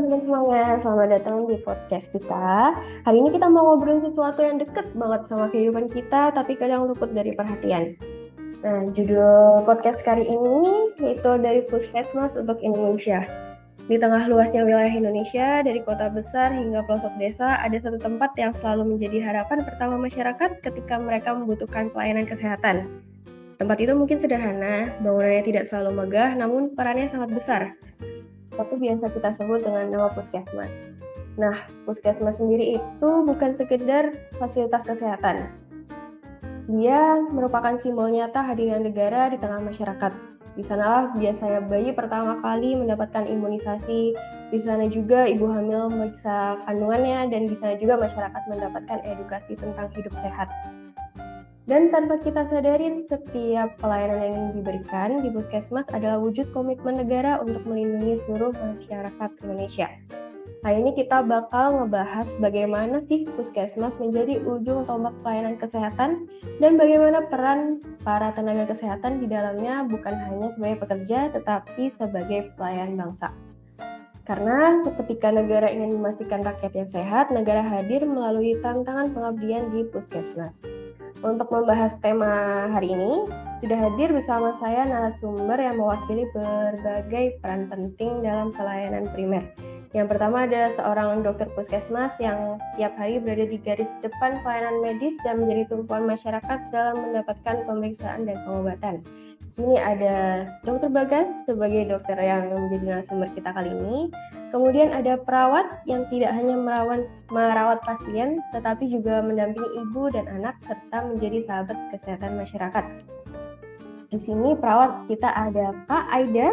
teman-teman semuanya, selamat datang di podcast kita. Hari ini kita mau ngobrol sesuatu yang deket banget sama kehidupan kita, tapi kadang luput dari perhatian. Nah, judul podcast kali ini yaitu dari Puskesmas untuk Indonesia. Di tengah luasnya wilayah Indonesia, dari kota besar hingga pelosok desa, ada satu tempat yang selalu menjadi harapan pertama masyarakat ketika mereka membutuhkan pelayanan kesehatan. Tempat itu mungkin sederhana, bangunannya tidak selalu megah, namun perannya sangat besar. Itu biasa kita sebut dengan nama puskesmas. Nah, puskesmas sendiri itu bukan sekedar fasilitas kesehatan. Dia merupakan simbol nyata hadirnya negara di tengah masyarakat. Di sanalah biasanya bayi pertama kali mendapatkan imunisasi, di sana juga ibu hamil memeriksa kandungannya, dan di sana juga masyarakat mendapatkan edukasi tentang hidup sehat. Dan tanpa kita sadarin, setiap pelayanan yang diberikan di puskesmas adalah wujud komitmen negara untuk melindungi seluruh masyarakat Indonesia. Nah, ini kita bakal ngebahas bagaimana sih puskesmas menjadi ujung tombak pelayanan kesehatan dan bagaimana peran para tenaga kesehatan di dalamnya bukan hanya sebagai pekerja, tetapi sebagai pelayan bangsa. Karena ketika negara ingin memastikan rakyatnya sehat, negara hadir melalui tantangan pengabdian di puskesmas. Untuk membahas tema hari ini, sudah hadir bersama saya narasumber yang mewakili berbagai peran penting dalam pelayanan primer. Yang pertama ada seorang dokter puskesmas yang tiap hari berada di garis depan pelayanan medis dan menjadi tumpuan masyarakat dalam mendapatkan pemeriksaan dan pengobatan. Di sini ada Dr. Bagas sebagai dokter yang menjadi narasumber kita kali ini. Kemudian ada perawat yang tidak hanya merawat pasien, tetapi juga mendampingi ibu dan anak serta menjadi sahabat kesehatan masyarakat. Di sini perawat kita ada Kak Aida.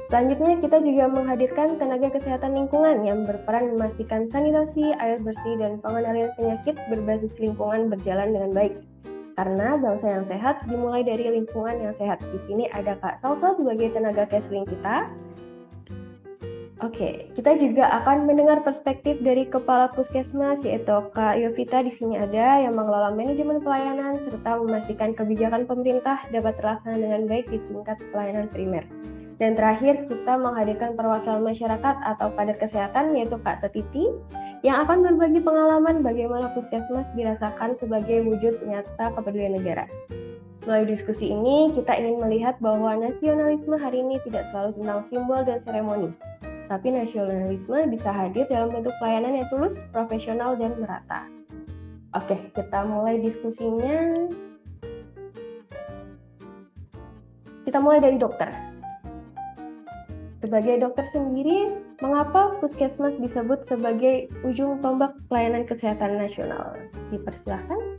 Selanjutnya kita juga menghadirkan tenaga kesehatan lingkungan yang berperan memastikan sanitasi, air bersih, dan pengendalian penyakit berbasis lingkungan berjalan dengan baik. Karena bangsa yang sehat dimulai dari lingkungan yang sehat. Di sini ada Kak Salsa sebagai tenaga counseling kita. Oke, kita juga akan mendengar perspektif dari Kepala Puskesmas yaitu Kak Yovita. Di sini ada yang mengelola manajemen pelayanan serta memastikan kebijakan pemerintah dapat terlaksana dengan baik di tingkat pelayanan primer. Dan terakhir kita menghadirkan perwakilan masyarakat atau kader kesehatan yaitu Kak Setiti yang akan berbagi pengalaman bagaimana puskesmas dirasakan sebagai wujud nyata kepedulian negara. Melalui diskusi ini, kita ingin melihat bahwa nasionalisme hari ini tidak selalu tentang simbol dan seremoni, tapi nasionalisme bisa hadir dalam bentuk pelayanan yang tulus, profesional, dan merata. Oke, kita mulai diskusinya. Kita mulai dari dokter. Sebagai dokter sendiri, mengapa puskesmas disebut sebagai ujung tombak pelayanan kesehatan nasional? Dipersilakan.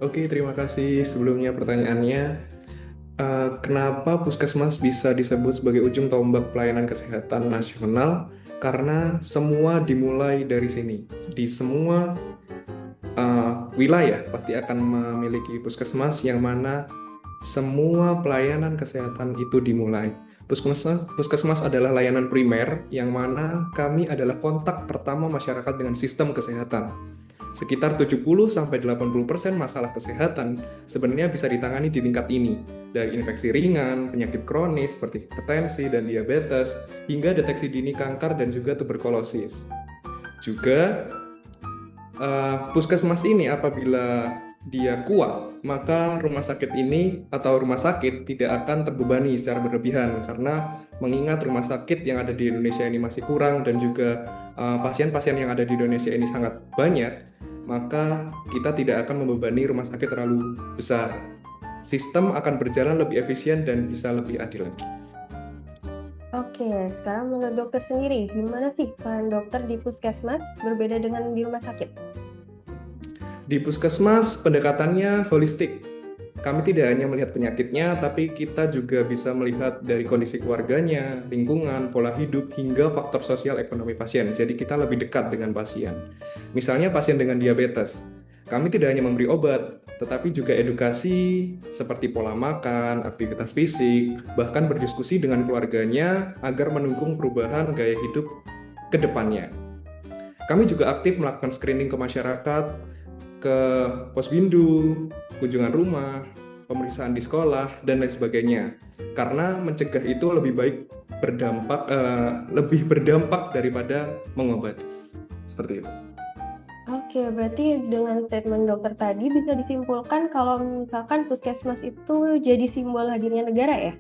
Oke, terima kasih sebelumnya pertanyaannya. Kenapa puskesmas bisa disebut sebagai ujung tombak pelayanan kesehatan nasional? Karena semua dimulai dari sini. Di semua wilayah pasti akan memiliki puskesmas yang mana semua pelayanan kesehatan itu dimulai. Puskesmas adalah layanan primer yang mana kami adalah kontak pertama masyarakat dengan sistem kesehatan. Sekitar 70-80% masalah kesehatan sebenarnya bisa ditangani di tingkat ini, dari infeksi ringan, penyakit kronis seperti hipertensi dan diabetes, hingga deteksi dini kanker dan juga tuberkulosis. Juga puskesmas ini apabila dia kuat, maka rumah sakit ini atau rumah sakit tidak akan terbebani secara berlebihan karena mengingat rumah sakit yang ada di Indonesia ini masih kurang dan juga pasien-pasien yang ada di Indonesia ini sangat banyak, maka kita tidak akan membebani rumah sakit terlalu besar. Sistem akan berjalan lebih efisien dan bisa lebih adil lagi. Oke, sekarang menurut dokter sendiri, gimana sih peran dokter di puskesmas berbeda dengan di rumah sakit? Di puskesmas pendekatannya holistik. Kami tidak hanya melihat penyakitnya, tapi kita juga bisa melihat dari kondisi keluarganya, lingkungan, pola hidup, hingga faktor sosial ekonomi pasien. Jadi kita lebih dekat dengan pasien. Misalnya pasien dengan diabetes. Kami tidak hanya memberi obat, tetapi juga edukasi seperti pola makan, aktivitas fisik, bahkan berdiskusi dengan keluarganya agar mendukung perubahan gaya hidup ke depannya. Kami juga aktif melakukan screening ke masyarakat, ke posbindu, kunjungan rumah, pemeriksaan di sekolah, dan lain sebagainya. Karena mencegah itu lebih baik lebih berdampak daripada mengobati. Seperti itu. Oke, berarti dengan statement dokter tadi bisa disimpulkan kalau misalkan puskesmas itu jadi simbol hadirnya negara ya?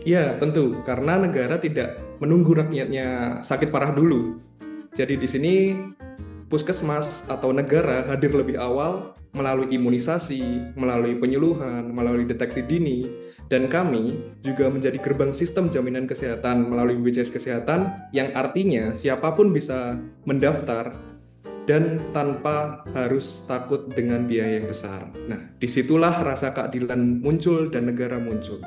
Ya, tentu. Karena negara tidak menunggu rakyatnya sakit parah dulu. Jadi di sini puskesmas atau negara hadir lebih awal melalui imunisasi, melalui penyuluhan, melalui deteksi dini, dan kami juga menjadi gerbang sistem jaminan kesehatan melalui BPJS Kesehatan yang artinya siapapun bisa mendaftar dan tanpa harus takut dengan biaya yang besar. Nah, disitulah rasa keadilan muncul dan negara muncul.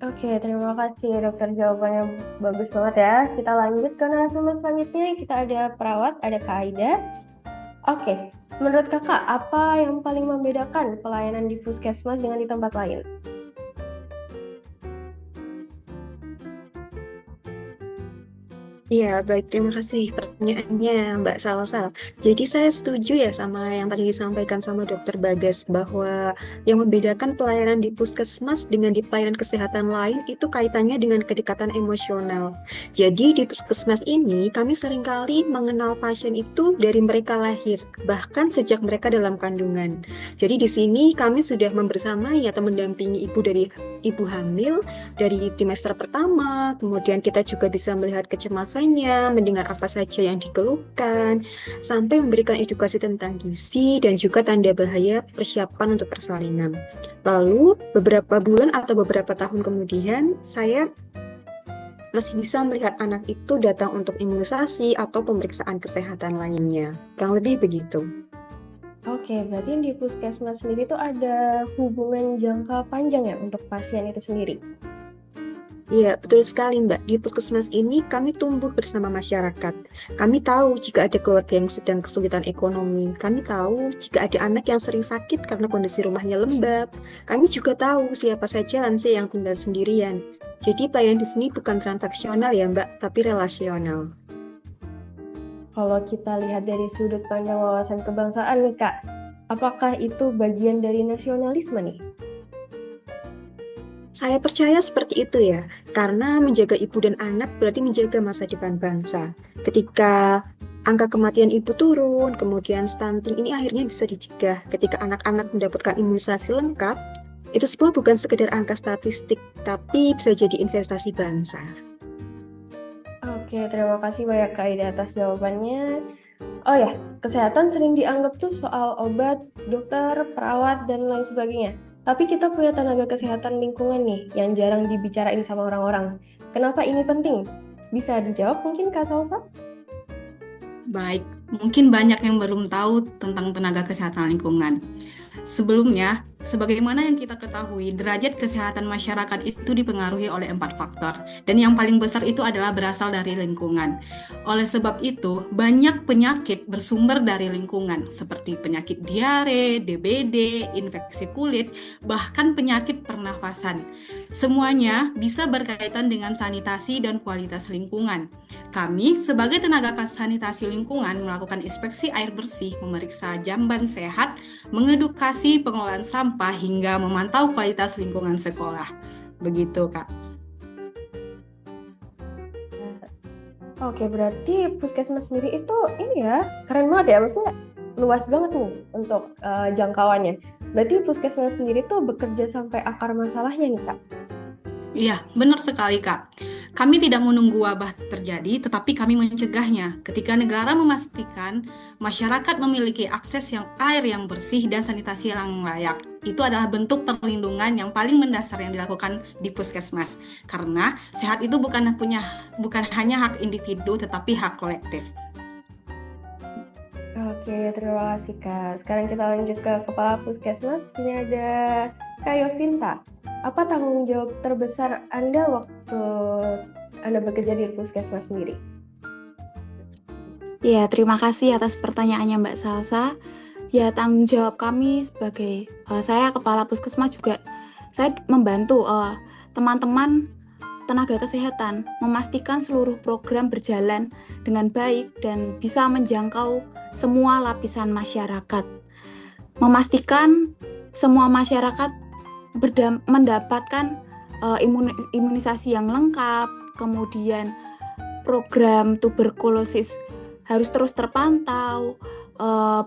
Oke, terima kasih dokter, jawabannya bagus banget ya. Kita lanjut ke narasumber selanjutnya. Kita ada perawat, ada Kak Aida. Oke, menurut kakak apa yang paling membedakan pelayanan di puskesmas dengan di tempat lain? Iya, baik. Terima kasih pertanyaannya, Mbak Salsa. Jadi saya setuju ya sama yang tadi disampaikan sama Dokter Bagas bahwa yang membedakan pelayanan di puskesmas dengan di pelayanan kesehatan lain itu kaitannya dengan kedekatan emosional. Jadi di puskesmas ini kami seringkali mengenal pasien itu dari mereka lahir, bahkan sejak mereka dalam kandungan. Jadi di sini kami sudah membersamai atau mendampingi ibu dari ibu hamil dari trimester pertama, kemudian kita juga bisa melihat kecemasannya, mendengar apa saja yang dikeluhkan, sampai memberikan edukasi tentang gizi dan juga tanda bahaya persiapan untuk persalinan. Lalu beberapa bulan atau beberapa tahun kemudian, saya masih bisa melihat anak itu datang untuk imunisasi atau pemeriksaan kesehatan lainnya. Kurang lebih begitu. Oke, berarti di puskesmas sendiri tuh ada hubungan jangka panjang ya untuk pasien itu sendiri? Iya, betul sekali Mbak. Di puskesmas ini kami tumbuh bersama masyarakat. Kami tahu jika ada keluarga yang sedang kesulitan ekonomi. Kami tahu jika ada anak yang sering sakit karena kondisi rumahnya lembab. Kami juga tahu siapa saja lansia yang tinggal sendirian. Jadi pelayanan di sini bukan transaksional ya Mbak, tapi relasional. Kalau kita lihat dari sudut pandang wawasan kebangsaan nih Kak, apakah itu bagian dari nasionalisme nih? Saya percaya seperti itu ya, karena menjaga ibu dan anak berarti menjaga masa depan bangsa. Ketika angka kematian ibu turun, kemudian stunting ini akhirnya bisa dicegah. Ketika anak-anak mendapatkan imunisasi lengkap, itu semua bukan sekedar angka statistik, tapi bisa jadi investasi bangsa. Oke, terima kasih banyak Kak Ida atas jawabannya. Oh ya, kesehatan sering dianggap tuh soal obat, dokter, perawat, dan lain sebagainya. Tapi kita punya tenaga kesehatan lingkungan nih, yang jarang dibicarain sama orang-orang. Kenapa ini penting? Bisa dijawab mungkin Kak Salsa? Baik, mungkin banyak yang belum tahu tentang tenaga kesehatan lingkungan. Sebelumnya, sebagaimana yang kita ketahui, derajat kesehatan masyarakat itu dipengaruhi oleh 4 faktor. Dan yang paling besar itu adalah berasal dari lingkungan. Oleh sebab itu, banyak penyakit bersumber dari lingkungan, seperti penyakit diare, DBD, infeksi kulit, bahkan penyakit pernafasan. Semuanya bisa berkaitan dengan sanitasi dan kualitas lingkungan. Kami, sebagai tenaga sanitasi lingkungan, melakukan inspeksi air bersih, memeriksa jamban sehat, mengedukasi pengolahan sampah, hingga memantau kualitas lingkungan sekolah. Begitu, Kak. Oke, berarti puskesmas sendiri itu ini ya, keren banget ya, maksudnya luas banget nih untuk jangkauannya. Berarti puskesmas sendiri tuh bekerja sampai akar masalahnya nih, Kak? Iya, benar sekali, Kak. Kami tidak menunggu wabah terjadi, tetapi kami mencegahnya. Ketika negara memastikan masyarakat memiliki akses air yang bersih dan sanitasi yang layak, itu adalah bentuk perlindungan yang paling mendasar yang dilakukan di puskesmas. Karena sehat itu bukan hanya hak individu, tetapi hak kolektif. Oke, terima kasih Kak. Sekarang kita lanjut ke Kepala Puskesmas. Ini ada Kak Yovinta. Apa tanggung jawab terbesar Anda waktu Anda bekerja di puskesmas sendiri? Ya, terima kasih atas pertanyaannya Mbak Salsa. Ya, tanggung jawab kami sebagai saya Kepala Puskesmas juga, saya membantu teman-teman tenaga kesehatan memastikan seluruh program berjalan dengan baik dan bisa menjangkau semua lapisan masyarakat. Memastikan semua masyarakat mendapatkan imunisasi yang lengkap, kemudian program tuberkulosis harus terus terpantau,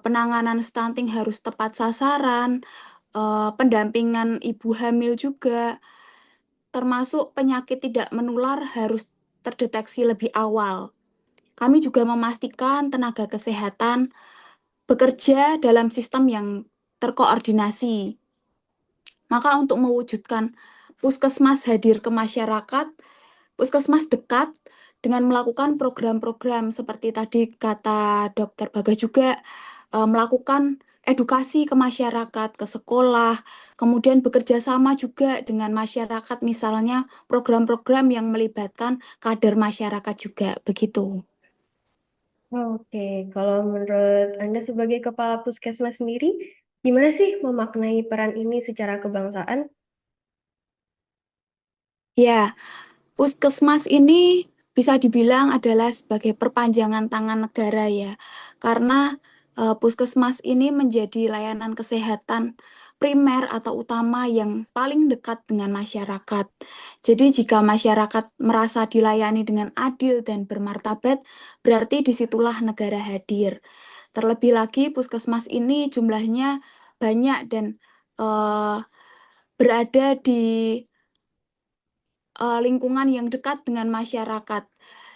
penanganan stunting harus tepat sasaran, pendampingan ibu hamil juga, termasuk penyakit tidak menular harus terdeteksi lebih awal. Kami juga memastikan tenaga kesehatan bekerja dalam sistem yang terkoordinasi. Maka untuk mewujudkan puskesmas hadir ke masyarakat, puskesmas dekat dengan melakukan program-program seperti tadi kata Dokter Baga juga, melakukan edukasi ke masyarakat, ke sekolah, kemudian bekerja sama juga dengan masyarakat, misalnya program-program yang melibatkan kader masyarakat juga, begitu. Oke, kalau menurut Anda sebagai kepala puskesmas sendiri, gimana sih memaknai peran ini secara kebangsaan? Ya, puskesmas ini bisa dibilang adalah sebagai perpanjangan tangan negara ya, karena puskesmas ini menjadi layanan kesehatan primer atau utama yang paling dekat dengan masyarakat. Jadi jika masyarakat merasa dilayani dengan adil dan bermartabat, berarti disitulah negara hadir. Terlebih lagi puskesmas ini jumlahnya banyak dan berada di lingkungan yang dekat dengan masyarakat.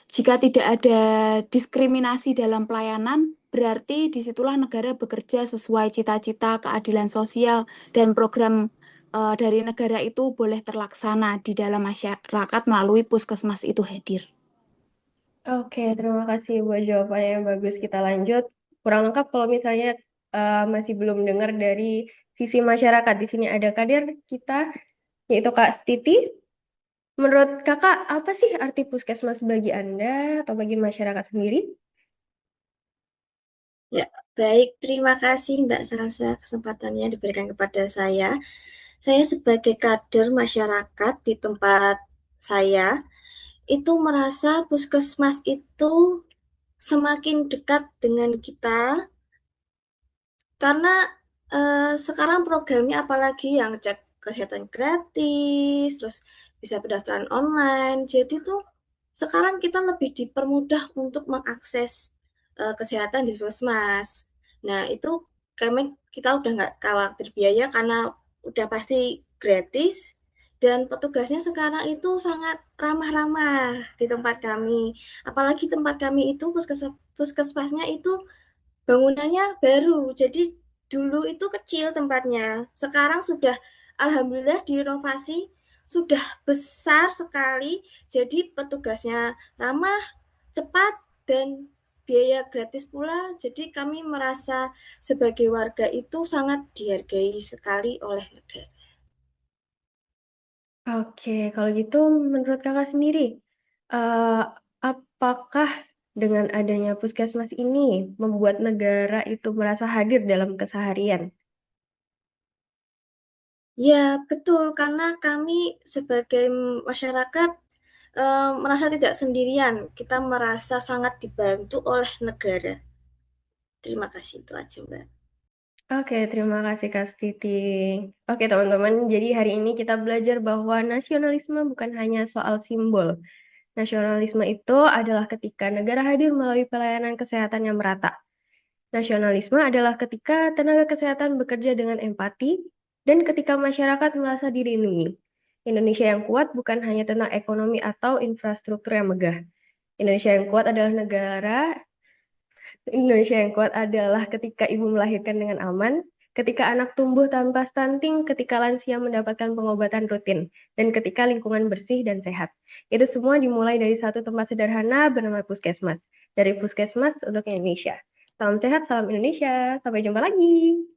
Jika tidak ada diskriminasi dalam pelayanan, berarti disitulah negara bekerja sesuai cita-cita keadilan sosial dan program dari negara itu boleh terlaksana di dalam masyarakat melalui puskesmas itu hadir. Oke, terima kasih buat jawabannya yang bagus. Kita lanjut. Kurang lengkap kalau misalnya masih belum dengar dari sisi masyarakat. Di sini ada kader kita, yaitu Kak Stiti. Menurut Kakak, apa sih arti puskesmas bagi Anda atau bagi masyarakat sendiri? Ya, baik. Terima kasih Mbak Salsa kesempatannya diberikan kepada saya. Saya sebagai kader masyarakat di tempat saya, itu merasa puskesmas itu semakin dekat dengan kita, karena sekarang programnya apalagi yang cek kesehatan gratis, terus bisa pendaftaran online. Jadi tuh sekarang kita lebih dipermudah untuk mengakses kesehatan di puskesmas. Nah itu kita udah nggak khawatir biaya karena udah pasti gratis, dan petugasnya sekarang itu sangat ramah-ramah di tempat kami. Apalagi tempat kami itu puskesmasnya itu bangunannya baru, jadi dulu itu kecil tempatnya, sekarang sudah alhamdulillah direnovasi, sudah besar sekali, jadi petugasnya ramah, cepat, dan biaya gratis pula. Jadi kami merasa sebagai warga itu sangat dihargai sekali oleh negara. Oke, kalau gitu menurut Kakak sendiri, apakah dengan adanya puskesmas ini membuat negara itu merasa hadir dalam keseharian? Ya, betul, karena kami sebagai masyarakat merasa tidak sendirian, kita merasa sangat dibantu oleh negara. Terima kasih, itu aja Mbak. Oke, terima kasih Kak Stiti. Oke teman-teman, jadi hari ini kita belajar bahwa nasionalisme bukan hanya soal simbol. Nasionalisme itu adalah ketika negara hadir melalui pelayanan kesehatan yang merata. Nasionalisme adalah ketika tenaga kesehatan bekerja dengan empati dan ketika masyarakat merasa dilindungi. Indonesia yang kuat bukan hanya tentang ekonomi atau infrastruktur yang megah. Indonesia yang kuat adalah ketika ibu melahirkan dengan aman, ketika anak tumbuh tanpa stunting, ketika lansia mendapatkan pengobatan rutin, dan ketika lingkungan bersih dan sehat. Itu semua dimulai dari satu tempat sederhana bernama puskesmas. Dari puskesmas untuk Indonesia. Salam sehat, salam Indonesia. Sampai jumpa lagi.